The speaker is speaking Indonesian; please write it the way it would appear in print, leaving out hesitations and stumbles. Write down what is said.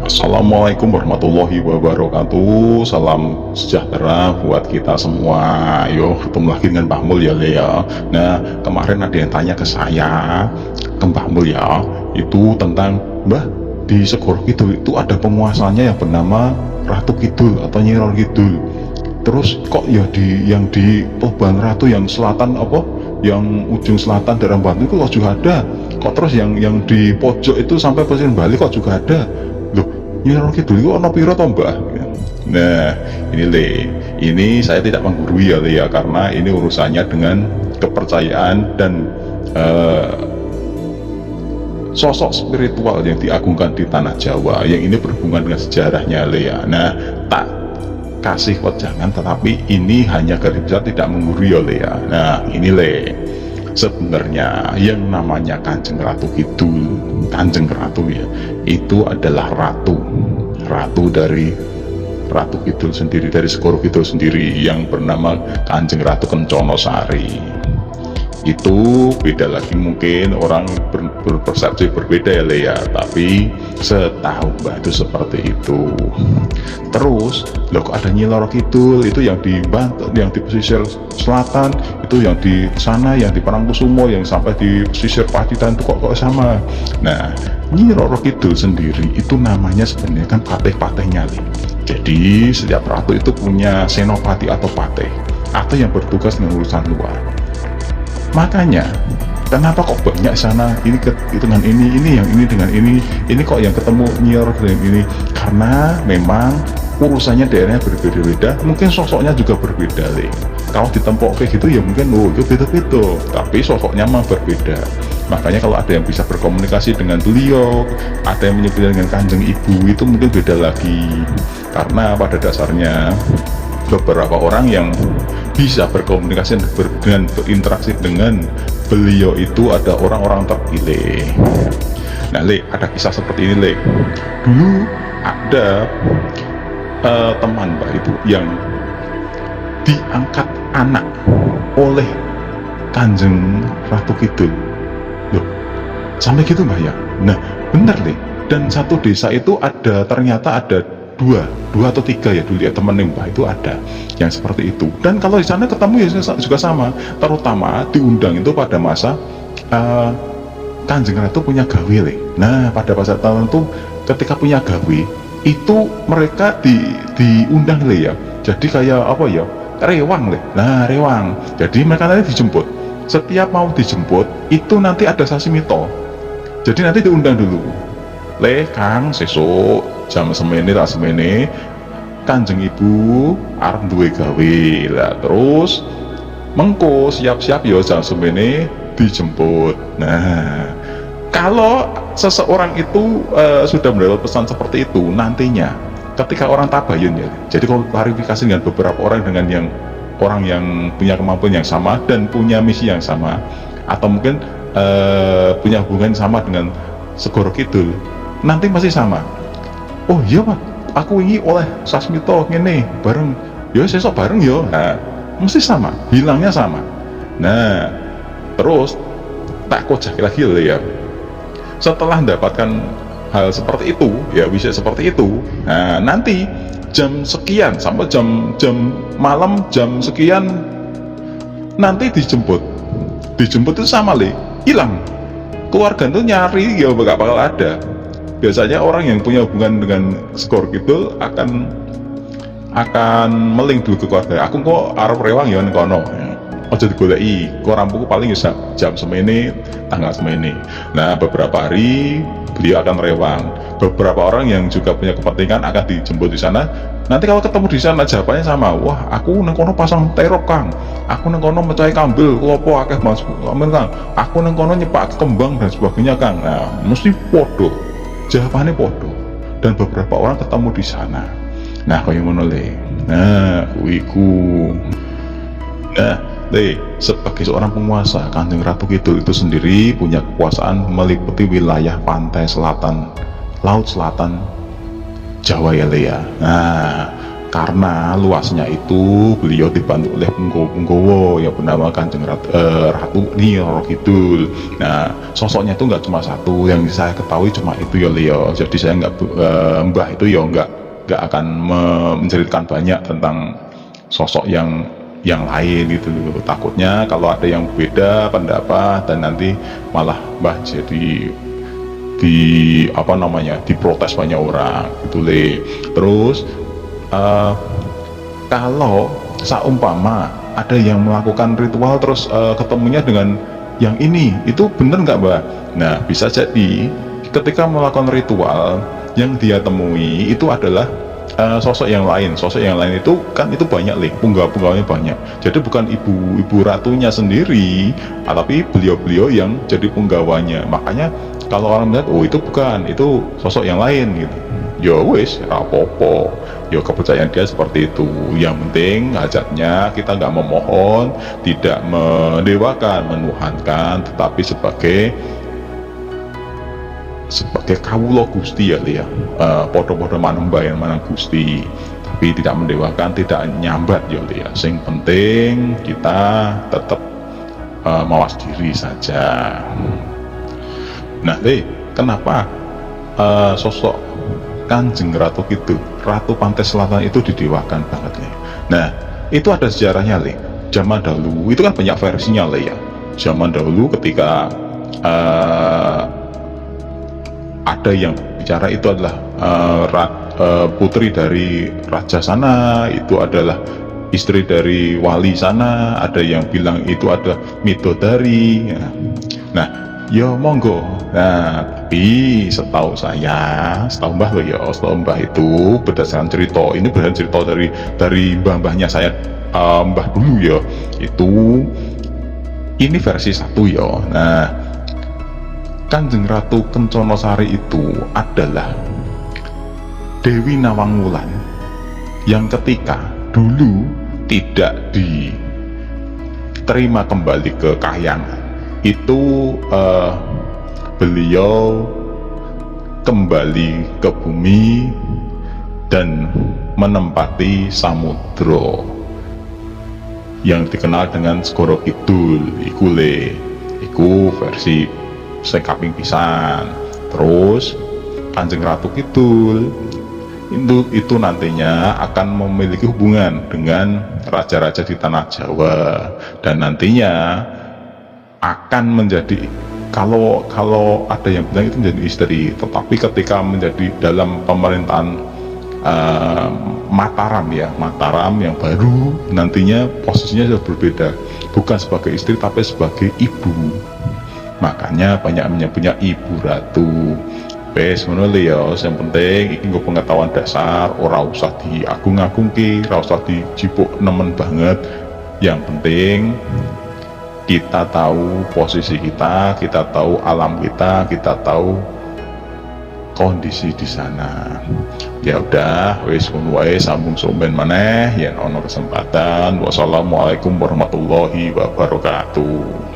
Assalamualaikum warahmatullahi wabarakatuh. Salam sejahtera buat kita semua. Yo, ketemu lagi dengan Mbah Mul ya, Le ya. Nah, kemarin ada yang tanya ke saya, ke Mbah Mul ya, itu tentang Mbah, di Segoro Kidul itu ada penguasanya yang bernama Ratu Kidul atau Nyi Roro Kidul. Terus kok ya yang di Toban Ratu yang selatan apa? Yang ujung selatan daerah Bantu itu kok juga ada. Kok terus yang di pojok itu sampai pesisir Bali kok juga ada. Loh, Nyi Roro Kidul itu ono piro to, Mbah? Nah, ini Le, ini saya tidak menggurui ya Le ya, karena ini urusannya dengan kepercayaan dan sosok spiritual yang diagungkan di tanah Jawa, yang ini berhubungan dengan sejarahnya Le ya. Nah, tak kasih wejangan, tetapi ini hanya garis besar, tidak menggurui ya Le ya. Nah, ini Le, sebenarnya yang namanya Kanjeng Ratu Kidul, Kanjeng Ratu ya, itu adalah ratu dari Ratu Kidul sendiri, dari Segoro Kidul sendiri, yang bernama Kanjeng Ratu Kencana Sari. Itu beda lagi, mungkin orang berpersepsi berbeda ya Le ya, tapi setahu Mbah itu seperti itu. Terus loh, kok ada Nyi Roro Kidul itu yang di Banten, yang di pesisir selatan, itu yang di sana, yang di Parangkusumo, yang sampai di pesisir Pacitan itu kok sama. Nah, Nyi Roro Kidul sendiri itu namanya sebenarnya kan pateh-patehnya Le. Jadi setiap ratu itu punya senopati atau pateh, atau yang bertugas dengan urusan luar. Makanya kenapa kok banyak sana, ini dengan ini yang ini dengan ini kok yang ketemu Nyi Roro dengan ini, karena memang urusannya daerahnya berbeda-beda, mungkin sosoknya juga berbeda Le. Kalau ditempok kayak gitu ya mungkin itu beda-beda, tapi sosoknya memang berbeda. Makanya kalau ada yang bisa berkomunikasi dengan beliau, ada yang menyebutnya dengan Kanjeng Ibu, itu mungkin beda lagi, karena pada dasarnya beberapa orang yang bisa berkomunikasi dan berinteraksi dengan beliau itu ada orang-orang terpilih. Nah Le, ada kisah seperti ini Le. Dulu ada teman Mbak itu yang diangkat anak oleh Kanjeng Ratu Kidul. Loh, sampai gitu Mbak ya? Nah bener Le, dan satu desa itu ternyata ada dua atau tiga ya dulu ya, temen Mbah itu ada yang seperti itu. Dan kalau di sana ketemu ya juga sama, terutama diundang itu pada masa Kanjeng Ratu punya gawe Le. Nah pada masa tertentu ketika punya gawe itu mereka diundang Le ya, jadi kayak apa ya, rewang Le. Nah rewang, jadi mereka nanti dijemput, setiap mau dijemput itu nanti ada sasimito, jadi nanti diundang dulu Le, Kang sesuk jam semene tak semene Kanjeng Ibu arep duwe gawe lah, terus mengko siap-siap ya jam semene dijemput. Nah kalau seseorang itu sudah mendapat pesan seperti itu, nantinya ketika orang tabayun ya, jadi kalau klarifikasi dengan beberapa orang, dengan orang yang punya kemampuan yang sama dan punya misi yang sama, atau mungkin punya hubungan sama dengan Segoro Kidul, nanti masih sama. Oh iya Pak, aku ingin oleh sasmito ngene bareng, ya sesok bareng ya. Nah, mesti sama, bilangnya sama. Nah terus tak kocak lagi ya, setelah mendapatkan hal seperti itu ya, bisa seperti itu, nah nanti jam sekian sampai jam malam jam sekian nanti dijemput itu sama Le, hilang. Keluarga itu nyari ya gak bakal ada. Biasanya orang yang punya hubungan dengan Segoro Kidul akan meling dulu ke keluarga. Aku kok arep rewang ya kono, aja digoleki, kok rampuku paling bisa jam semene tanggal semene. Nah beberapa hari beliau akan rewang. Beberapa orang yang juga punya kepentingan akan dijemput di sana. Nanti kalau ketemu di sana jawabannya sama, wah aku nang kono pasang terop Kang, aku nang kono mecahi kambil klopo akeh Mas Kang, aku nang kono nyepak kembang dan sebagainya Kang. Nah mesti podo, jawabannya podo, dan beberapa orang ketemu di sana. Nah kaya ngono Le. Nah kuiku. Nah Le, sebagai seorang penguasa, Kanjeng Ratu Kidul itu sendiri punya kekuasaan meliputi wilayah pantai selatan, laut selatan Jawa ya Le ya. Nah karena luasnya itu beliau dibantu oleh punggawa yang bernama Kanjeng Ratu Nyiro Kidul. Nah, sosoknya itu nggak cuma satu, yang saya ketahui cuma itu ya Leo. Jadi saya nggak Mbah itu ya nggak akan menceritakan banyak tentang sosok yang lain gitu. Takutnya kalau ada yang beda pendapat dan nanti malah Mbah jadi diprotes banyak orang gitu Le. Terus kalau seumpama ada yang melakukan ritual terus ketemunya dengan yang ini, itu bener nggak Mbak? Nah, bisa jadi ketika melakukan ritual yang dia temui itu adalah sosok yang lain. Sosok yang lain itu kan itu banyak Le, punggawa-punggawanya banyak. Jadi bukan ibu ratunya sendiri, tapi beliau-beliau yang jadi punggawanya. Makanya kalau orang melihat, oh itu bukan, itu sosok yang lain gitu. Ya wis, rapopo. Ya kepercayaan dia seperti itu. Yang penting hajatnya kita nggak memohon, tidak mendewakan, menuhankan, tetapi sebagai kawula Gusti ya Lia. Podo-podo manembah yang mana Gusti, tapi tidak mendewakan, tidak nyambat ya Lia. Sing penting kita tetap mawas diri saja. Nah Le, kenapa sosok Kanjeng Ratu Kidul, Ratu Pantai Selatan itu didewakan banget Le? Nah, itu ada sejarahnya Le. Zaman dahulu itu kan banyak versinya Le ya. Zaman dahulu ketika ada yang bicara itu adalah putri dari raja sana, itu adalah istri dari wali sana, ada yang bilang itu ada midodari. Nah, ya monggo. Nah, tapi setahu Mbah lo ya, setahu Mbah itu berdasarkan cerita, ini berdasarkan cerita dari mbah-mbahnya saya, Mbah dulu ya, itu ini versi satu ya. Nah, Kanjeng Ratu Kenconosari itu adalah Dewi Nawangwulan yang ketika dulu tidak diterima kembali ke kahyangan. Itu beliau kembali ke bumi dan menempati samudra yang dikenal dengan Segoro Kidul. Iku versi sekaping pisan. Terus Kanjeng Ratu Kidul itu nantinya akan memiliki hubungan dengan raja-raja di tanah Jawa, dan nantinya akan menjadi, kalau ada yang bilang itu menjadi istri, tetapi ketika menjadi dalam pemerintahan Mataram yang baru, nantinya posisinya sudah berbeda, bukan sebagai istri tapi sebagai ibu. Makanya banyak menyebutnya Ibu Ratu. Wes ngono ya, yang penting iki nggo pengetahuan dasar, ora usah diagung-agungke, ora usah dijipuk nemen banget. Yang penting kita tahu posisi kita tahu alam kita tahu kondisi di sana. Ya udah, wis ngono wae, sambung somben maneh yen ana kesempatan. Wassalamualaikum warahmatullahi wabarakatuh.